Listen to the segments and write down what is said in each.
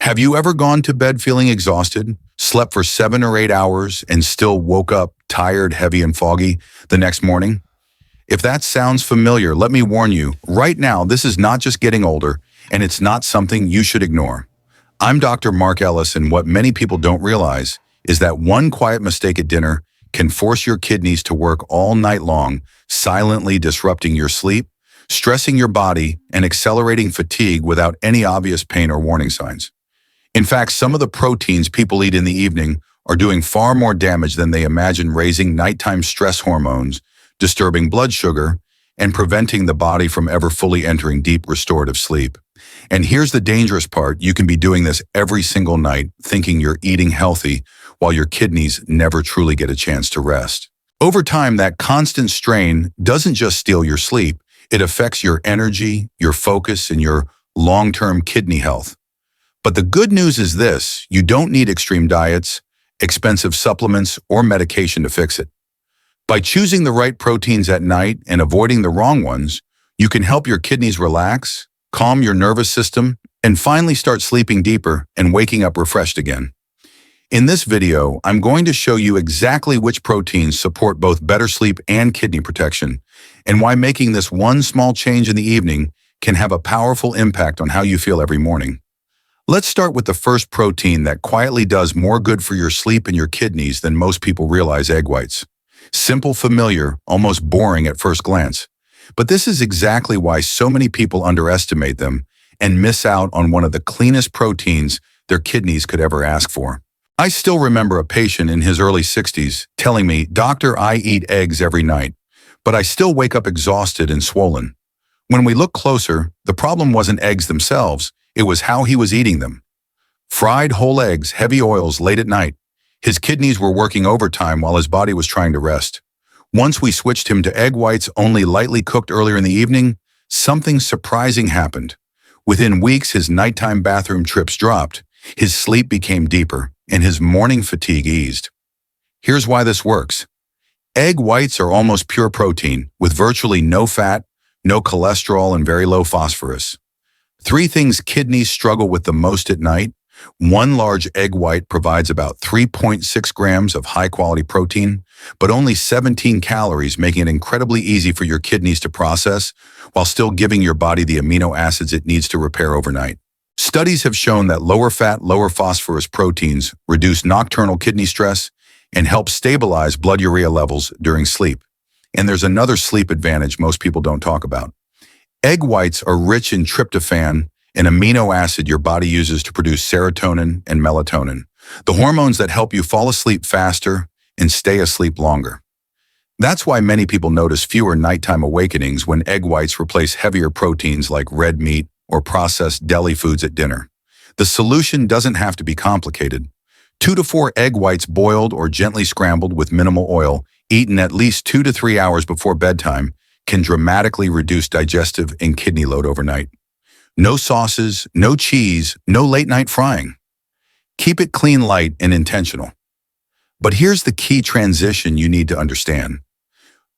Have you ever gone to bed feeling exhausted, slept for 7 or 8 hours, and still woke up tired, heavy, and foggy the next morning? If that sounds familiar, let me warn you, right now, this is not just getting older, and it's not something you should ignore. I'm Dr. Mark Ellis, and what many people don't realize is that one quiet mistake at dinner can force your kidneys to work all night long, silently disrupting your sleep, stressing your body, and accelerating fatigue without any obvious pain or warning signs. In fact, some of the proteins people eat in the evening are doing far more damage than they imagine, raising nighttime stress hormones, disturbing blood sugar, and preventing the body from ever fully entering deep restorative sleep. And here's the dangerous part: you can be doing this every single night, thinking you're eating healthy, while your kidneys never truly get a chance to rest. Over time, that constant strain doesn't just steal your sleep, it affects your energy, your focus, and your long-term kidney health. But the good news is this: you don't need extreme diets, expensive supplements, or medication to fix it. By choosing the right proteins at night and avoiding the wrong ones, you can help your kidneys relax, calm your nervous system, and finally start sleeping deeper and waking up refreshed again. In this video, I'm going to show you exactly which proteins support both better sleep and kidney protection, and why making this one small change in the evening can have a powerful impact on how you feel every morning. Let's start with the first protein that quietly does more good for your sleep and your kidneys than most people realize: egg whites. Simple, familiar, almost boring at first glance. But this is exactly why so many people underestimate them and miss out on one of the cleanest proteins their kidneys could ever ask for. I still remember a patient in his early 60s telling me, "Doctor, I eat eggs every night, but I still wake up exhausted and swollen." When we looked closer, the problem wasn't eggs themselves, it was how he was eating them. Fried whole eggs, heavy oils late at night. His kidneys were working overtime while his body was trying to rest. Once we switched him to egg whites only lightly cooked earlier in the evening, something surprising happened. Within weeks, his nighttime bathroom trips dropped, his sleep became deeper, and his morning fatigue eased. Here's why this works. Egg whites are almost pure protein, with virtually no fat, no cholesterol, and very low phosphorus. Three things kidneys struggle with the most at night. One large egg white provides about 3.6 grams of high-quality protein, but only 17 calories, making it incredibly easy for your kidneys to process, while still giving your body the amino acids it needs to repair overnight. Studies have shown that lower fat, lower phosphorus proteins reduce nocturnal kidney stress and help stabilize blood urea levels during sleep. And there's another sleep advantage most people don't talk about. Egg whites are rich in tryptophan, an amino acid your body uses to produce serotonin and melatonin, the hormones that help you fall asleep faster and stay asleep longer. That's why many people notice fewer nighttime awakenings when egg whites replace heavier proteins like red meat or processed deli foods at dinner. The solution doesn't have to be complicated. 2 to 4 egg whites boiled or gently scrambled with minimal oil, eaten at least 2 to 3 hours before bedtime, can dramatically reduce digestive and kidney load overnight. No sauces, no cheese, no late-night frying. Keep it clean, light, and intentional. But here's the key transition you need to understand.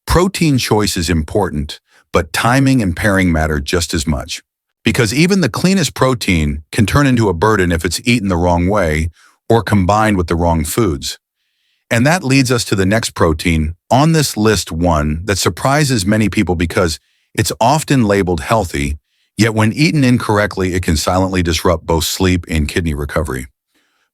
Protein choice is important, but timing and pairing matter just as much. Because even the cleanest protein can turn into a burden if it's eaten the wrong way or combined with the wrong foods. And that leads us to the next protein on this list, one that surprises many people because it's often labeled healthy, yet when eaten incorrectly, it can silently disrupt both sleep and kidney recovery.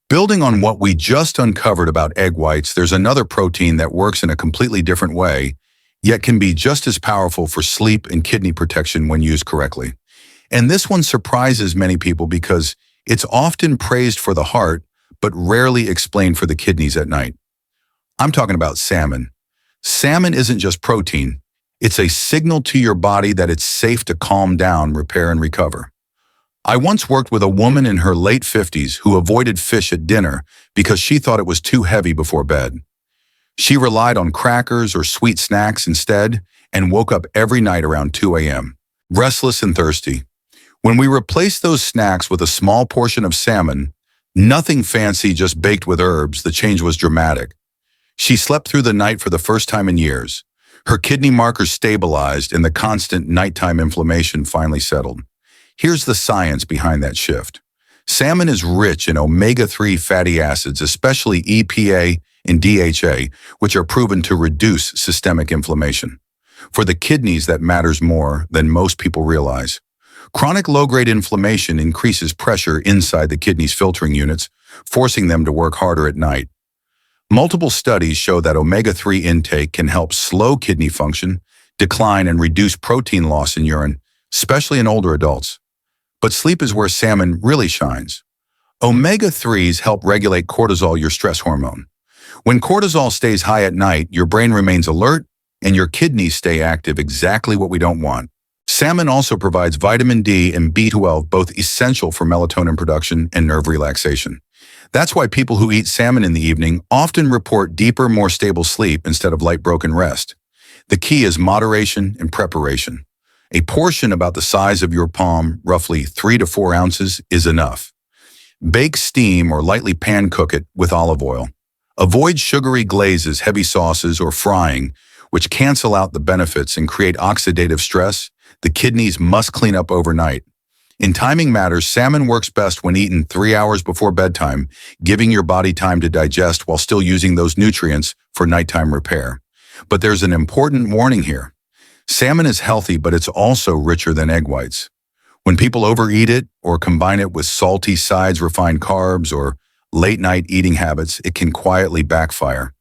Building on what we just uncovered about egg whites, there's another protein that works in a completely different way, yet can be just as powerful for sleep and kidney protection when used correctly. And this one surprises many people because it's often praised for the heart, but rarely explained for the kidneys at night. I'm talking about salmon. Salmon isn't just protein. It's a signal to your body that it's safe to calm down, repair, and recover. I once worked with a woman in her late 50s who avoided fish at dinner because she thought it was too heavy before bed. She relied on crackers or sweet snacks instead and woke up every night around 2 a.m., restless and thirsty. When we replaced those snacks with a small portion of salmon, nothing fancy, just baked with herbs, the change was dramatic. She slept through the night for the first time in years. Her kidney markers stabilized and the constant nighttime inflammation finally settled. Here's the science behind that shift. Salmon is rich in omega-3 fatty acids, especially EPA and DHA, which are proven to reduce systemic inflammation. For the kidneys, that matters more than most people realize. Chronic low-grade inflammation increases pressure inside the kidney's filtering units, forcing them to work harder at night. Multiple studies show that omega-3 intake can help slow kidney function, decline, and reduce protein loss in urine, especially in older adults. But sleep is where salmon really shines. Omega-3s help regulate cortisol, your stress hormone. When cortisol stays high at night, your brain remains alert and your kidneys stay active, exactly what we don't want. Salmon also provides vitamin D and B12, both essential for melatonin production and nerve relaxation. That's why people who eat salmon in the evening often report deeper, more stable sleep instead of light broken rest. The key is moderation and preparation. A portion about the size of your palm, roughly 3 to 4 ounces, is enough. Bake, steam, or lightly pan cook it with olive oil. Avoid sugary glazes, heavy sauces, or frying, which cancel out the benefits and create oxidative stress the kidneys must clean up overnight. In timing matters, salmon works best when eaten 3 hours before bedtime, giving your body time to digest while still using those nutrients for nighttime repair. But there's an important warning here. Salmon is healthy, but it's also richer than egg whites. When people overeat it or combine it with salty sides, refined carbs, or late-night eating habits, it can quietly backfire.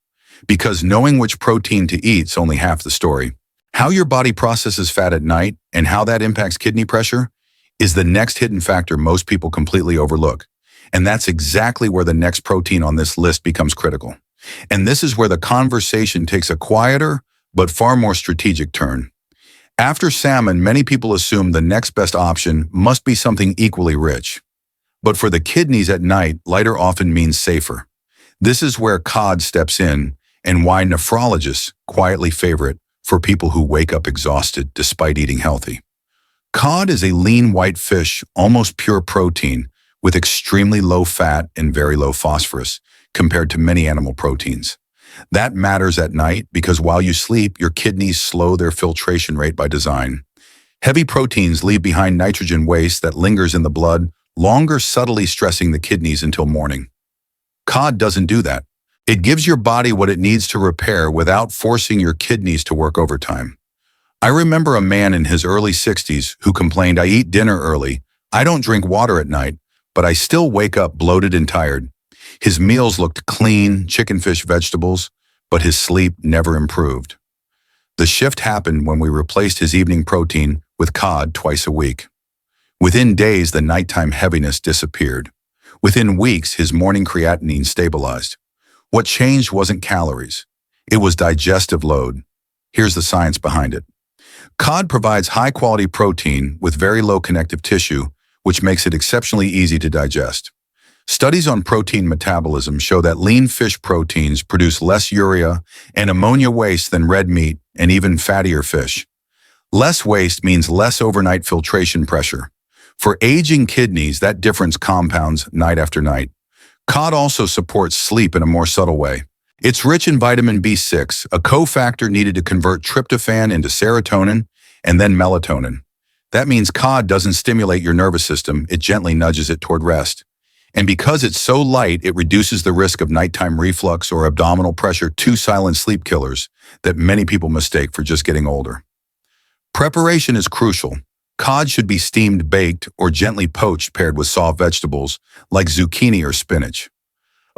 Because knowing which protein to eat is only half the story. How your body processes fat at night and how that impacts kidney pressure is the next hidden factor most people completely overlook. And that's exactly where the next protein on this list becomes critical. And this is where the conversation takes a quieter but far more strategic turn. After salmon, many people assume the next best option must be something equally rich. But for the kidneys at night, lighter often means safer. This is where cod steps in and why nephrologists quietly favor it for people who wake up exhausted despite eating healthy. Cod is a lean white fish, almost pure protein, with extremely low fat and very low phosphorus compared to many animal proteins. That matters at night because while you sleep, your kidneys slow their filtration rate by design. Heavy proteins leave behind nitrogen waste that lingers in the blood, longer subtly stressing the kidneys until morning. Cod doesn't do that. It gives your body what it needs to repair without forcing your kidneys to work overtime. I remember a man in his early 60s who complained, "I eat dinner early, I don't drink water at night, but I still wake up bloated and tired." His meals looked clean, chicken, fish, vegetables, but his sleep never improved. The shift happened when we replaced his evening protein with cod twice a week. Within days, the nighttime heaviness disappeared. Within weeks, his morning creatinine stabilized. What changed wasn't calories. It was digestive load. Here's the science behind it. Cod provides high-quality protein with very low connective tissue, which makes it exceptionally easy to digest. Studies on protein metabolism show that lean fish proteins produce less urea and ammonia waste than red meat and even fattier fish. Less waste means less overnight filtration pressure. For aging kidneys, that difference compounds night after night. Cod also supports sleep in a more subtle way. It's rich in vitamin B6, a cofactor needed to convert tryptophan into serotonin and then melatonin. That means cod doesn't stimulate your nervous system, it gently nudges it toward rest. And because it's so light, it reduces the risk of nighttime reflux or abdominal pressure, two silent sleep killers that many people mistake for just getting older. Preparation is crucial. Cod should be steamed, baked, or gently poached paired with soft vegetables like zucchini or spinach.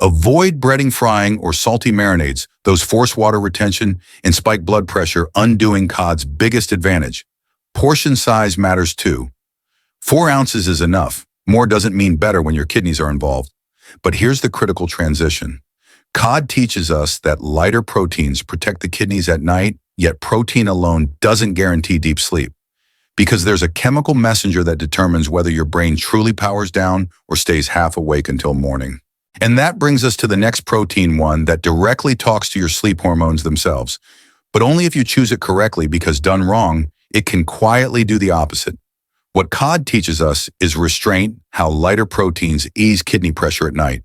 Avoid breading, frying, or salty marinades. Those force water retention and spike blood pressure, undoing cod's biggest advantage. Portion size matters too. 4 ounces is enough. More doesn't mean better when your kidneys are involved. But here's the critical transition. Cod teaches us that lighter proteins protect the kidneys at night, yet protein alone doesn't guarantee deep sleep. Because there's a chemical messenger that determines whether your brain truly powers down or stays half awake until morning. And that brings us to the next protein, one that directly talks to your sleep hormones themselves. But only if you choose it correctly, because done wrong, it can quietly do the opposite. What cod teaches us is restraint, how lighter proteins ease kidney pressure at night.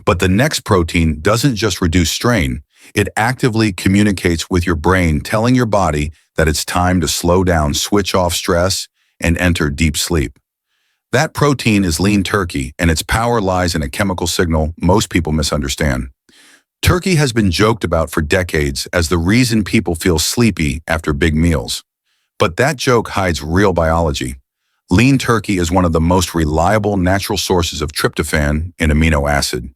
But the next protein doesn't just reduce strain, it actively communicates with your brain, telling your body that it's time to slow down, switch off stress, and enter deep sleep. That protein is lean turkey, and its power lies in a chemical signal most people misunderstand. Turkey has been joked about for decades as the reason people feel sleepy after big meals. But that joke hides real biology. Lean turkey is one of the most reliable natural sources of tryptophan, an amino acid.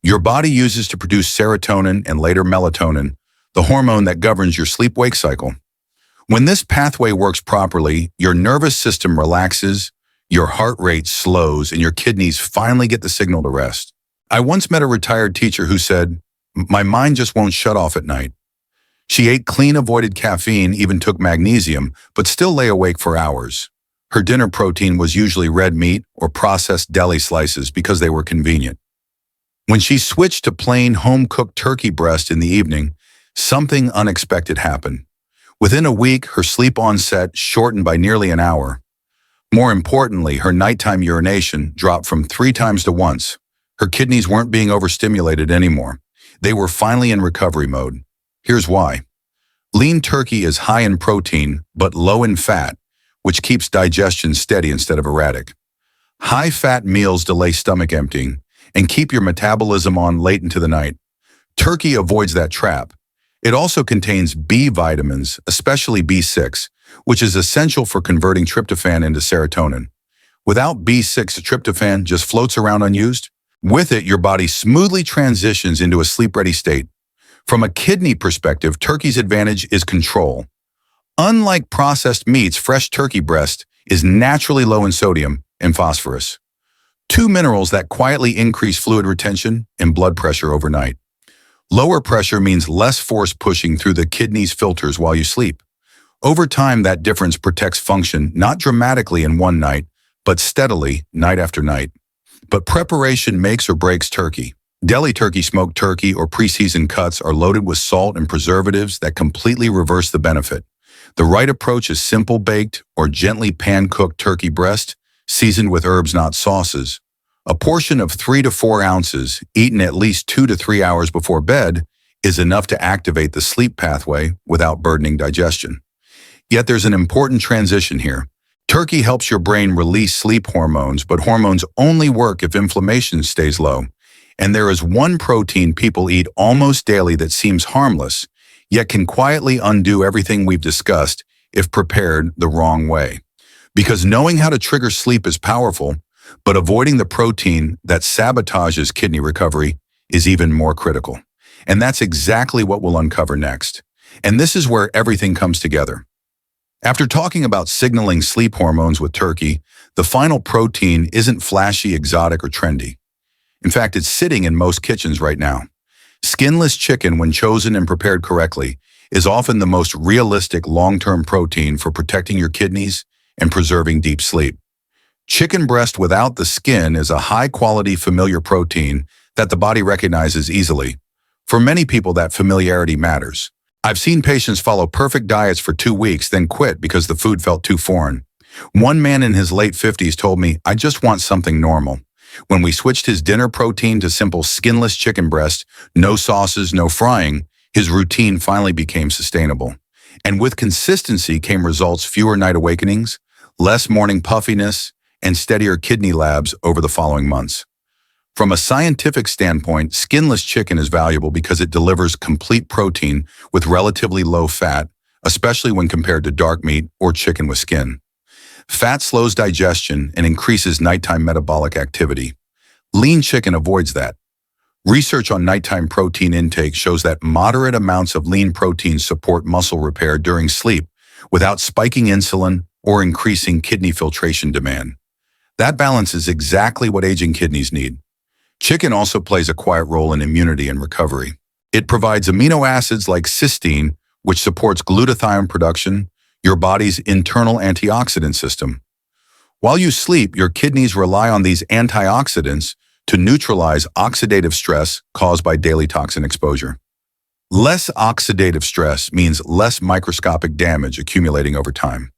Your body uses to produce serotonin and later melatonin, the hormone that governs your sleep-wake cycle. When this pathway works properly, your nervous system relaxes, your heart rate slows, and your kidneys finally get the signal to rest. I once met a retired teacher who said, "My mind just won't shut off at night." She ate clean, avoided caffeine, even took magnesium, but still lay awake for hours. Her dinner protein was usually red meat or processed deli slices because they were convenient. When she switched to plain home-cooked turkey breast in the evening, something unexpected happened. Within a week, her sleep onset shortened by nearly an hour. More importantly, her nighttime urination dropped from 3 times to once. Her kidneys weren't being overstimulated anymore. They were finally in recovery mode. Here's why. Lean turkey is high in protein, but low in fat, which keeps digestion steady instead of erratic. High-fat meals delay stomach emptying and keep your metabolism on late into the night. Turkey avoids that trap. It also contains B vitamins, especially B6, which is essential for converting tryptophan into serotonin. Without B6, tryptophan just floats around unused. With it, your body smoothly transitions into a sleep-ready state. From a kidney perspective, turkey's advantage is control. Unlike processed meats, fresh turkey breast is naturally low in sodium and phosphorus, 2 minerals that quietly increase fluid retention and blood pressure overnight. Lower pressure means less force pushing through the kidney's filters while you sleep. Over time, that difference protects function not dramatically in one night, but steadily, night after night. But preparation makes or breaks turkey. Deli turkey, smoked turkey, or pre-seasoned cuts are loaded with salt and preservatives that completely reverse the benefit. The right approach is simple baked or gently pan-cooked turkey breast, seasoned with herbs, not sauces. A portion of 3 to 4 ounces, eaten at least 2 to 3 hours before bed, is enough to activate the sleep pathway without burdening digestion. Yet there's an important transition here. Turkey helps your brain release sleep hormones, but hormones only work if inflammation stays low. And there is one protein people eat almost daily that seems harmless, yet can quietly undo everything we've discussed if prepared the wrong way. Because knowing how to trigger sleep is powerful, but avoiding the protein that sabotages kidney recovery is even more critical. And that's exactly what we'll uncover next. And this is where everything comes together. After talking about signaling sleep hormones with turkey, the final protein isn't flashy, exotic, or trendy. In fact, it's sitting in most kitchens right now. Skinless chicken, when chosen and prepared correctly, is often the most realistic long-term protein for protecting your kidneys and preserving deep sleep. Chicken breast without the skin is a high-quality, familiar protein that the body recognizes easily. For many people, that familiarity matters. I've seen patients follow perfect diets for 2 weeks, then quit because the food felt too foreign. One man in his late 50s told me, "I just want something normal." When we switched his dinner protein to simple skinless chicken breast, no sauces, no frying, his routine finally became sustainable. And with consistency came results: fewer night awakenings, less morning puffiness, and steadier kidney labs over the following months. From a scientific standpoint, skinless chicken is valuable because it delivers complete protein with relatively low fat, especially when compared to dark meat or chicken with skin. Fat slows digestion and increases nighttime metabolic activity. Lean chicken avoids that. Research on nighttime protein intake shows that moderate amounts of lean protein support muscle repair during sleep without spiking insulin or increasing kidney filtration demand. That balance is exactly what aging kidneys need. Chicken also plays a quiet role in immunity and recovery. It provides amino acids like cysteine, which supports glutathione production, your body's internal antioxidant system. While you sleep, your kidneys rely on these antioxidants to neutralize oxidative stress caused by daily toxin exposure. Less oxidative stress means less microscopic damage accumulating over time.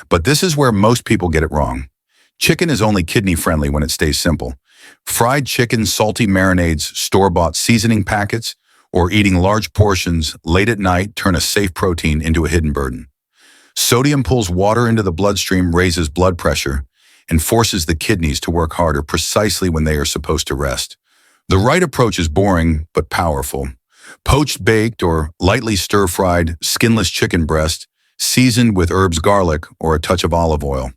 But this is where most people get it wrong. Chicken is only kidney-friendly when it stays simple. Fried chicken, salty marinades, store-bought seasoning packets, or eating large portions late at night turn a safe protein into a hidden burden. Sodium pulls water into the bloodstream, raises blood pressure, and forces the kidneys to work harder precisely when they are supposed to rest. The right approach is boring but powerful. Poached, baked, or lightly stir-fried skinless chicken breast, seasoned with herbs, garlic, or a touch of olive oil.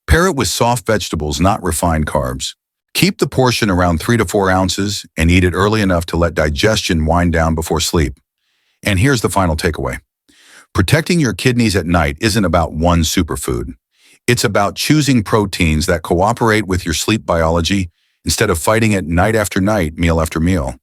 Pair it with soft vegetables, not refined carbs. Keep the portion around 3 to 4 ounces and eat it early enough to let digestion wind down before sleep. And here's the final takeaway. Protecting your kidneys at night isn't about one superfood. It's about choosing proteins that cooperate with your sleep biology instead of fighting it night after night, meal after meal.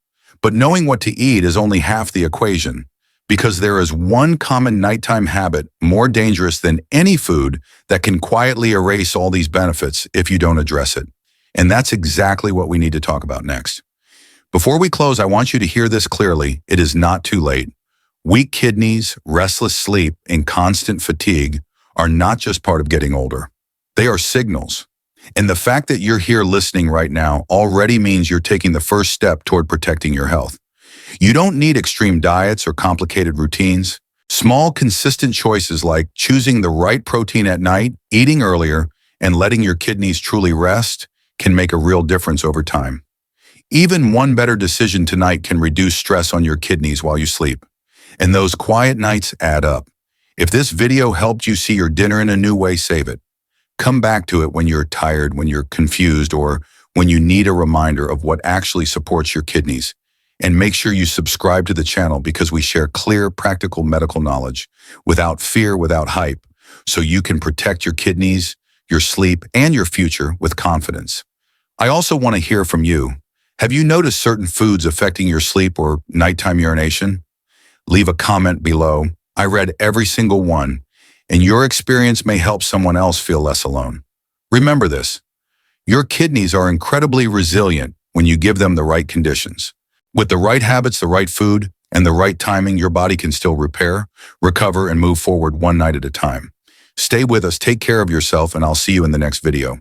But knowing what to eat is only half the equation, because there is one common nighttime habit more dangerous than any food that can quietly erase all these benefits if you don't address it. And that's exactly what we need to talk about next. Before we close, I want you to hear this clearly. It is not too late. Weak kidneys, restless sleep, and constant fatigue are not just part of getting older. They are signals. And the fact that you're here listening right now already means you're taking the first step toward protecting your health. You don't need extreme diets or complicated routines. Small, consistent choices like choosing the right protein at night, eating earlier, and letting your kidneys truly rest can make a real difference over time. Even one better decision tonight can reduce stress on your kidneys while you sleep. And those quiet nights add up. If this video helped you see your dinner in a new way, save it. Come back to it when you're tired, when you're confused, or when you need a reminder of what actually supports your kidneys. And make sure you subscribe to the channel because we share clear, practical medical knowledge without fear, without hype, so you can protect your kidneys, your sleep, and your future with confidence. I also want to hear from you. Have you noticed certain foods affecting your sleep or nighttime urination? Leave a comment below. I read every single one, and your experience may help someone else feel less alone. Remember this, your kidneys are incredibly resilient when you give them the right conditions. With the right habits, the right food, and the right timing, your body can still repair, recover, and move forward one night at a time. Stay with us, take care of yourself, and I'll see you in the next video.